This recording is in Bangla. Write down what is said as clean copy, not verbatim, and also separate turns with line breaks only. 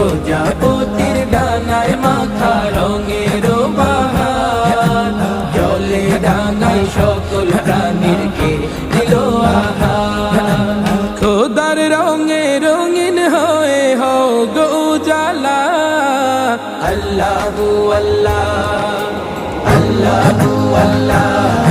প্রজাপতির ডানায় মাথা রঙের বাহার, জলে ডাঙায় সকল প্রাণীর কে দিল আহার। খোদার রঙে রঙিন হয়ে হও গো উজালা, আল্লাহু আল্লাহ, আল্লাহু আল্লাহ।